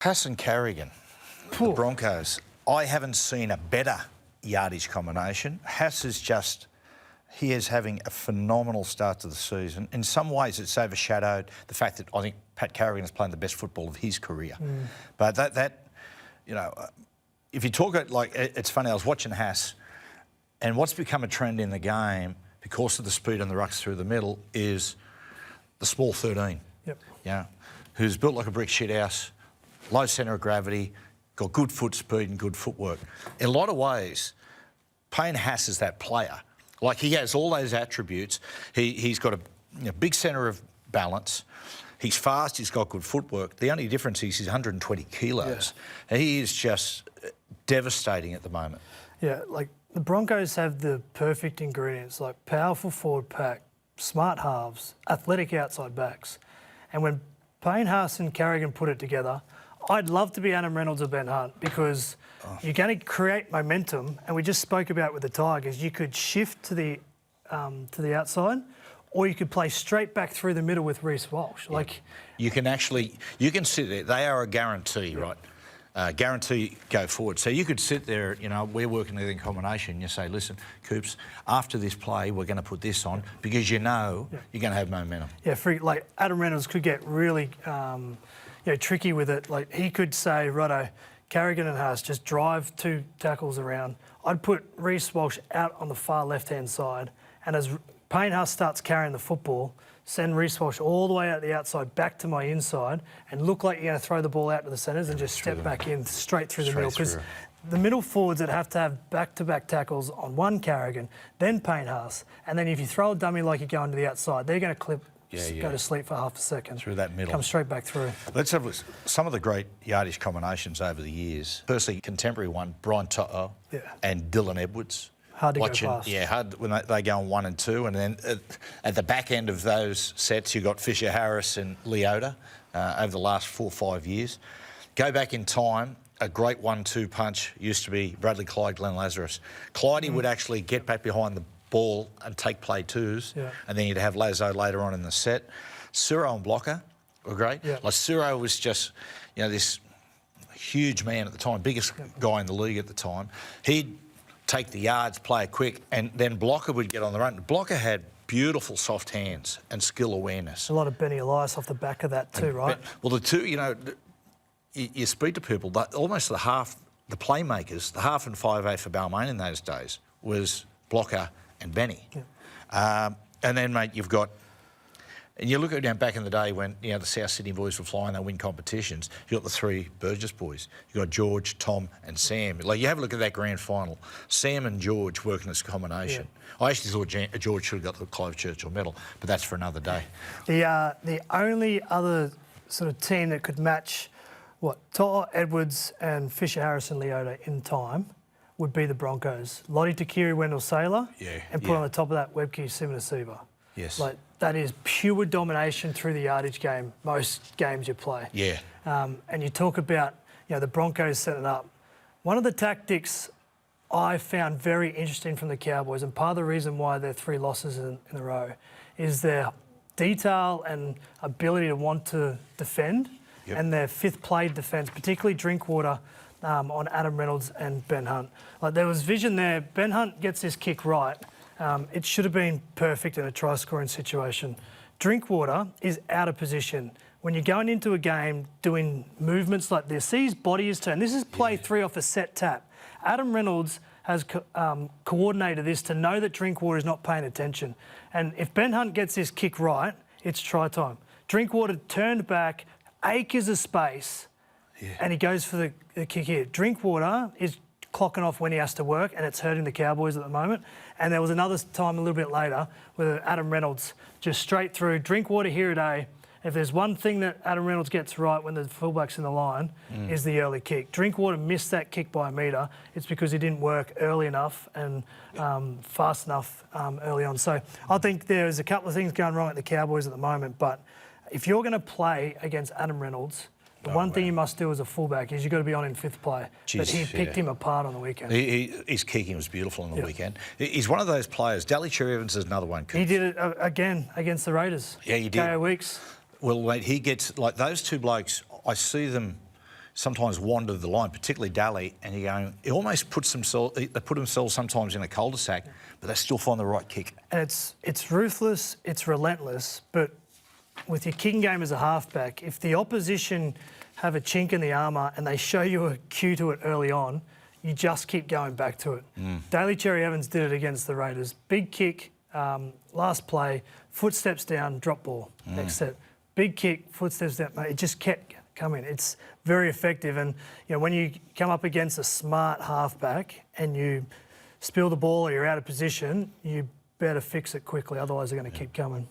Haas and Carrigan, the Broncos. I haven't seen a better yardage combination. Haas is just, he is having a phenomenal start to the season. In some ways, it's overshadowed the fact that I think Pat Carrigan is playing the best football of his career. But that, you know, if you talk it like, it's funny, I was watching Haas, and what's become a trend in the game because of the speed and the rucks through the middle is the small 13. Yep. Yeah, who's built like a brick shithouse, low centre of gravity, got good foot speed and good footwork. In a lot of ways, Payne Haas is that player. Like, he has all those attributes. He's got a big centre of balance. He's fast. He's got good footwork. The only difference is he's 120 kilos. Yeah. He is just devastating at the moment. Yeah, like the Broncos have the perfect ingredients, like powerful forward pack, smart halves, athletic outside backs. And when Payne Haas and Carrigan put it together, I'd love to be Adam Reynolds or Ben Hunt because you're going to create momentum. And we just spoke about with the Tigers, you could shift to the outside, or you could play straight back through the middle with Reece Walsh. Yeah. Like, you can sit there. They are a guarantee, right? Guarantee go forward. So you could sit there, you know, we're working in combination. You say, listen, Coops, after this play, we're going to put this on because you know you're going to have momentum. Yeah, like Adam Reynolds could get really tricky with it. Like, he could say, righto, Carrigan and Haas just drive 2 tackles around. I'd put Reece Walsh out on the far left-hand side, and as Payne Haas starts carrying the football, send Reece Walsh all the way out the outside back to my inside and look like you're going to throw the ball out to the centres and just step back in straight through the middle. Because the middle forwards that have to have back-to-back tackles on one Carrigan, then Payne Haas, and then if you throw a dummy like you're going to the outside, they're going to go to sleep for half a second. Through that middle. Come straight back through. Let's have some of the great yardage combinations over the years. Firstly, contemporary one, Brian To'o and Dylan Edwards. Hard to go past. Yeah, hard when they go on 1 and 2. And then at the back end of those sets, you've got Fisher Harris and Leota over the last 4 or 5 years. Go back in time, a great 1-2 punch used to be Bradley Clyde, Glenn Lazarus. Clyde would actually get back behind the ball and take play twos, and then you'd have Lazo later on in the set. Suro and Blocker were great. Like, Suro was just, you know, this huge man at the time, biggest guy in the league at the time. He'd take the yards, play it quick, and then Blocker would get on the run. Blocker had beautiful soft hands and skill awareness. A lot of Benny Elias off the back of that too, right? Well, the two, you know, you speak to people, almost the playmakers, the half and 5'8" for Balmain in those days was Blocker and Benny. And then, mate, you've got... And you look at back in the day when, you know, the South Sydney boys were flying, they win competitions, you got the 3 Burgess boys. You got George, Tom and Sam. Like, you have a look at that grand final. Sam and George working this combination. I actually thought George should have got the Clive Churchill medal, but that's for another day. The only other sort of team that could match To'o, Edwards and Fisher Harris and Leota in time would be the Broncos. Lottie Takiri, Wendell Saylor, and put on the top of that Webke Simonasiva. Yes. Like, that is pure domination through the yardage game, most games you play. And you talk about, you know, the Broncos setting up. One of the tactics I found very interesting from the Cowboys, and part of the reason why they're 3 losses in a row, is their detail and ability to want to defend and their fifth play defence, particularly Drinkwater on Adam Reynolds and Ben Hunt. Like, there was vision there. Ben Hunt gets this kick right. It should have been perfect in a try-scoring situation. Drinkwater is out of position. When you're going into a game doing movements like this, see his body is turned. This is play 3 off a set tap. Adam Reynolds has coordinated this to know that Drinkwater is not paying attention. And if Ben Hunt gets this kick right, it's try time. Drinkwater turned back, acres of space, and he goes for the kick here. Drinkwater is clocking off when he has to work, and it's hurting the Cowboys at the moment. And there was another time a little bit later where Adam Reynolds just straight through. Drinkwater here today. If there's one thing that Adam Reynolds gets right when the fullback's in the line is the early kick. Drinkwater missed that kick by a metre. It's because he didn't work early enough and fast enough early on. So I think there's a couple of things going wrong at the Cowboys at the moment, but if you're going to play against Adam Reynolds, the one thing you must do as a fullback is you've got to be on in 5th play. But he picked him apart on the weekend. His kicking was beautiful on the weekend. He's one of those players. Daly Cherry Evans is another one. He did it again against the Raiders. Yeah, he did. KO Weeks. Well, mate, he gets, like, those 2 blokes, I see them, sometimes wander the line, particularly Daly, and you go, he almost puts themselves, they put themselves sometimes in a cul-de-sac, but they still find the right kick. And it's ruthless, it's relentless, but with your kicking game as a halfback, if the opposition have a chink in the armour and they show you a cue to it early on, you just keep going back to it. Daly Cherry Evans did it against the Raiders. Big kick, last play, footsteps down, drop ball, next set. Big kick, footsteps down. It just kept coming. It's very effective. And you know, when you come up against a smart halfback and you spill the ball or you're out of position, you better fix it quickly, otherwise they're going to keep coming.